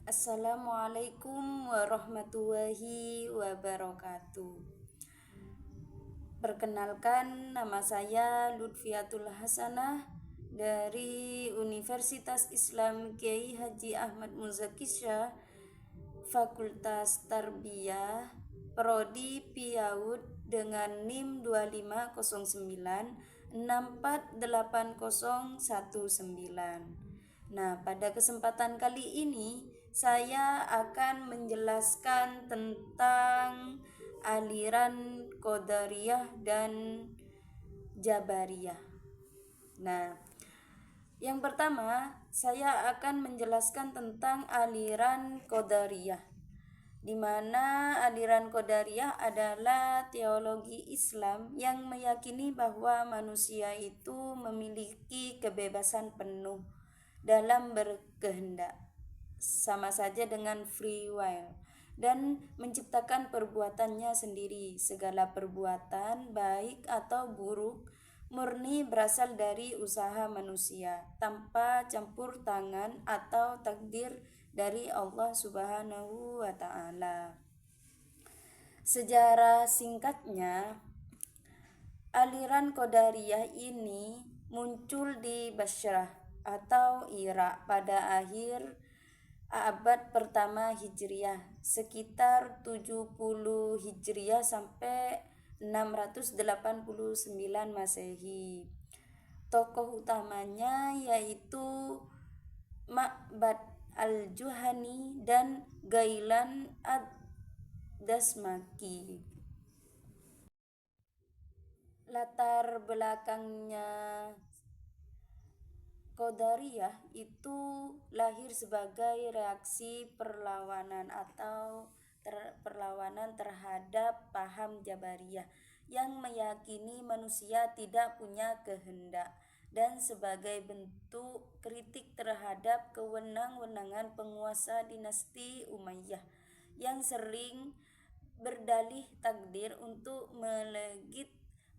Assalamualaikum warahmatullahi wabarakatuh. Perkenalkan, nama saya Lutfiatul Hasanah dari Universitas Islam Kiai Haji Ahmad Muzaki Syah, Fakultas Tarbiyah, Prodi Piaud dengan NIM 2509648019. Nah, pada kesempatan kali ini saya akan menjelaskan tentang aliran Qadariyah dan Jabariyah. Nah, yang pertama saya akan menjelaskan tentang aliran Qadariyah, di mana aliran Qadariyah adalah teologi Islam yang meyakini bahwa manusia itu memiliki kebebasan penuh dalam berkehendak, sama saja dengan free will, dan menciptakan perbuatannya sendiri. Segala perbuatan, baik atau buruk, murni berasal dari usaha manusia, tanpa campur tangan atau takdir dari Allah Subhanahu wa Ta'ala. Sejarah singkatnya, aliran Qadariyah ini muncul di Basrah atau Irak pada akhir abad pertama Hijriah, sekitar 70 Hijriah sampai 689 Masehi. Tokoh utamanya yaitu Ma'bad al-Juhani dan Gailan ad-Dasmaki. Latar belakangnya Qadariyah itu lahir sebagai reaksi perlawanan atau perlawanan terhadap paham Jabariyah yang meyakini manusia tidak punya kehendak, dan sebagai bentuk kritik terhadap kewenang-wenangan penguasa dinasti Umayyah yang sering berdalih takdir untuk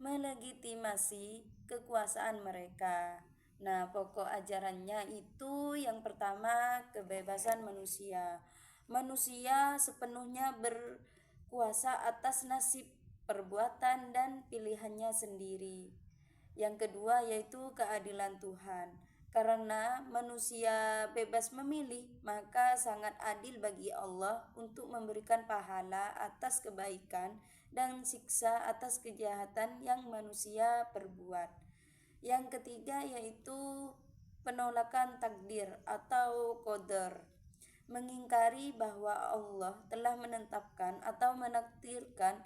melegitimasi kekuasaan mereka. Nah, pokok ajarannya itu yang pertama, kebebasan manusia. Manusia sepenuhnya berkuasa atas nasib, perbuatan, dan pilihannya sendiri. Yang kedua yaitu keadilan Tuhan. Karena manusia bebas memilih, maka sangat adil bagi Allah untuk memberikan pahala atas kebaikan dan siksa atas kejahatan yang manusia perbuat. Yang ketiga yaitu penolakan takdir atau qadar, mengingkari bahwa Allah telah menetapkan atau menakdirkan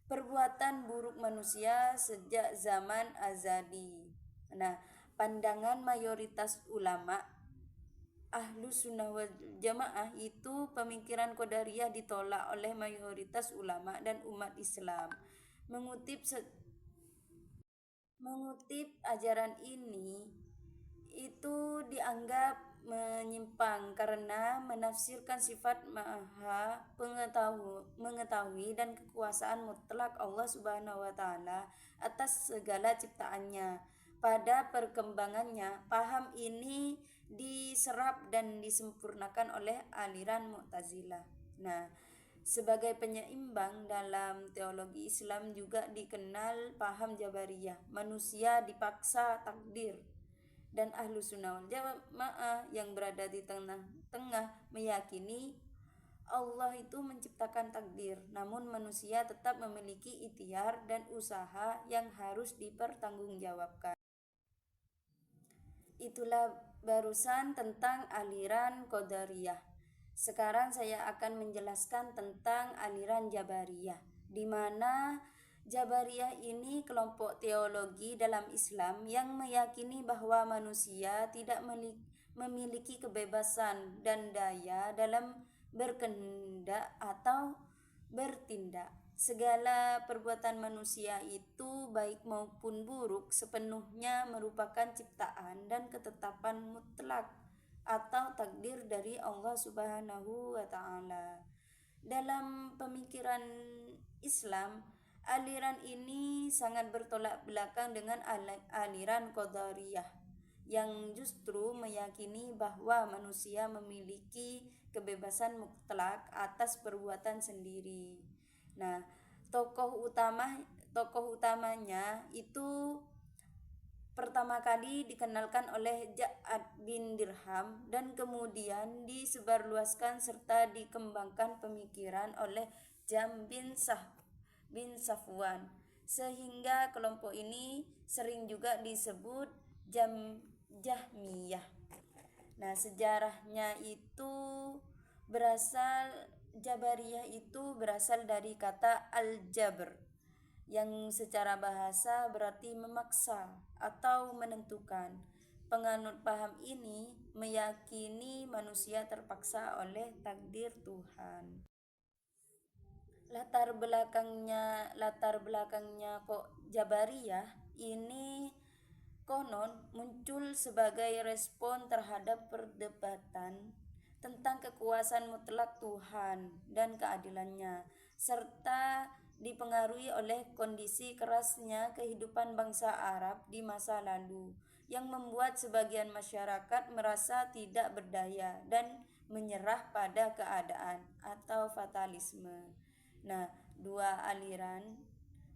perbuatan buruk manusia sejak zaman azali. Nah, pandangan mayoritas ulama Ahlus Sunnah wal Jamaah itu pemikiran Qadariyah ditolak oleh mayoritas ulama dan umat Islam. Mengutip ajaran ini itu dianggap menyimpang karena menafsirkan sifat maha mengetahui dan kekuasaan mutlak Allah Subhanahu wa Ta'ala atas segala ciptaannya. Pada perkembangannya, paham ini diserap dan disempurnakan oleh aliran Mu'tazilah. Nah, sebagai penyeimbang dalam teologi Islam juga dikenal paham Jabariyah, manusia dipaksa takdir, dan Ahlus Sunnah wal Jamaah yang berada di tengah-tengah meyakini Allah itu menciptakan takdir, namun manusia tetap memiliki ikhtiar dan usaha yang harus dipertanggungjawabkan. Itulah barusan tentang aliran Qadariyah. Sekarang saya akan menjelaskan tentang aliran Jabariyah, di mana Jabariyah ini kelompok teologi dalam Islam yang meyakini bahwa manusia tidak memiliki kebebasan dan daya dalam berkehendak atau bertindak. Segala perbuatan manusia itu baik maupun buruk sepenuhnya merupakan ciptaan dan ketetapan mutlak atau takdir dari Allah Subhanahu wa Ta'ala. Dalam pemikiran Islam, aliran ini sangat bertolak belakang dengan aliran Qadariyah. yang justru meyakini bahwa manusia memiliki kebebasan mutlak atas perbuatan sendiri. Nah, tokoh utamanya itu pertama kali dikenalkan oleh Ja'ad bin Dirham dan kemudian disebarluaskan serta dikembangkan pemikiran oleh bin Safwan, sehingga kelompok ini sering juga disebut Jahmiyah. Nah, sejarahnya itu berasal Jabariyah itu berasal dari kata al-jabr yang secara bahasa berarti memaksa atau menentukan. Penganut paham ini meyakini manusia terpaksa oleh takdir Tuhan. Latar belakangnya kok Jabariyah ini konon muncul sebagai respon terhadap perdebatan tentang kekuasaan mutlak Tuhan dan keadilannya, serta dipengaruhi oleh kondisi kerasnya kehidupan bangsa Arab di masa lalu yang membuat sebagian masyarakat merasa tidak berdaya dan menyerah pada keadaan atau fatalisme. Nah, dua aliran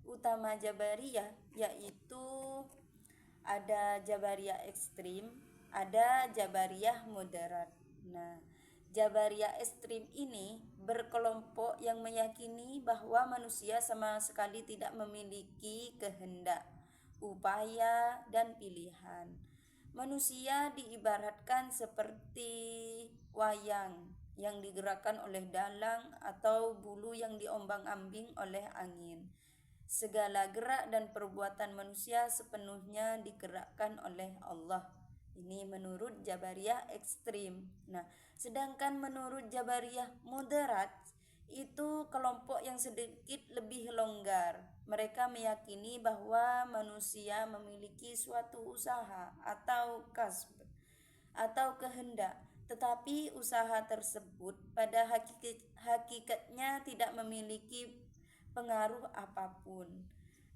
utama Jabariyah yaitu ada Jabariyah ekstrim, ada Jabariyah moderat. Nah, Jabariyah ekstrim ini berkelompok yang meyakini bahwa manusia sama sekali tidak memiliki kehendak, upaya, dan pilihan. Manusia diibaratkan seperti wayang yang digerakkan oleh dalang atau bulu yang diombang-ambing oleh angin. Segala gerak dan perbuatan manusia sepenuhnya digerakkan oleh Allah. Ini menurut Jabariyah ekstrim. Nah, sedangkan menurut Jabariyah moderat itu kelompok yang sedikit lebih longgar. Mereka meyakini bahwa manusia memiliki suatu usaha atau kasb atau kehendak, tetapi usaha tersebut pada hakikatnya tidak memiliki pengaruh apapun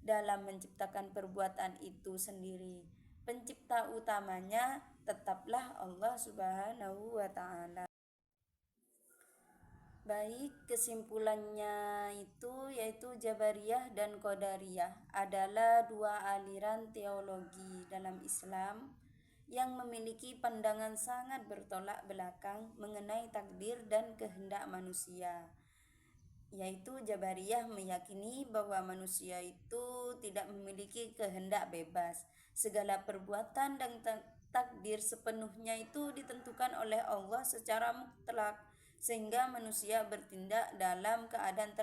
dalam menciptakan perbuatan itu sendiri. Pencipta utamanya tetaplah Allah Subhanahu wa Ta'ala. Baik, kesimpulannya itu yaitu Jabariyah dan Qadariyah adalah dua aliran teologi dalam Islam yang memiliki pandangan sangat bertolak belakang mengenai takdir dan kehendak manusia. Yaitu Jabariyah meyakini bahwa manusia itu tidak memiliki kehendak bebas. Segala perbuatan dan takdir sepenuhnya itu ditentukan oleh Allah secara mutlak, sehingga manusia bertindak dalam keadaan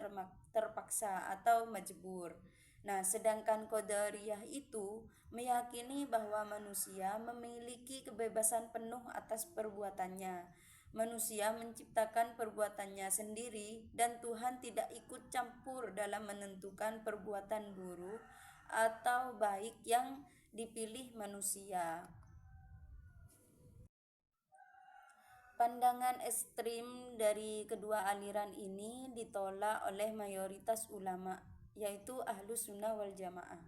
terpaksa atau majbur. Nah, sedangkan Qadariyah itu meyakini bahwa manusia memiliki kebebasan penuh atas perbuatannya. Manusia menciptakan perbuatannya sendiri dan Tuhan tidak ikut campur dalam menentukan perbuatan buruk atau baik yang dipilih manusia. Pandangan ekstrim dari kedua aliran ini ditolak oleh mayoritas ulama, yaitu Ahlus Sunnah wal Jamaah.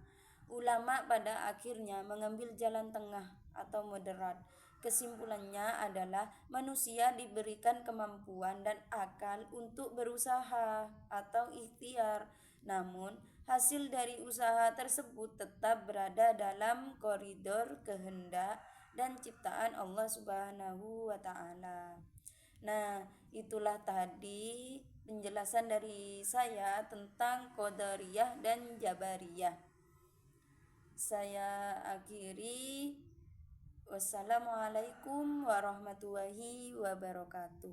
Ulama pada akhirnya mengambil jalan tengah atau moderat. Kesimpulannya adalah manusia diberikan kemampuan dan akal untuk berusaha atau ikhtiar. Namun, hasil dari usaha tersebut tetap berada dalam koridor kehendak dan ciptaan Allah Subhanahu wa Ta'ala. Nah, itulah tadi penjelasan dari saya tentang Qadariyah dan Jabariyah. Saya akhiri. Wassalamualaikum warahmatullahi wabarakatuh.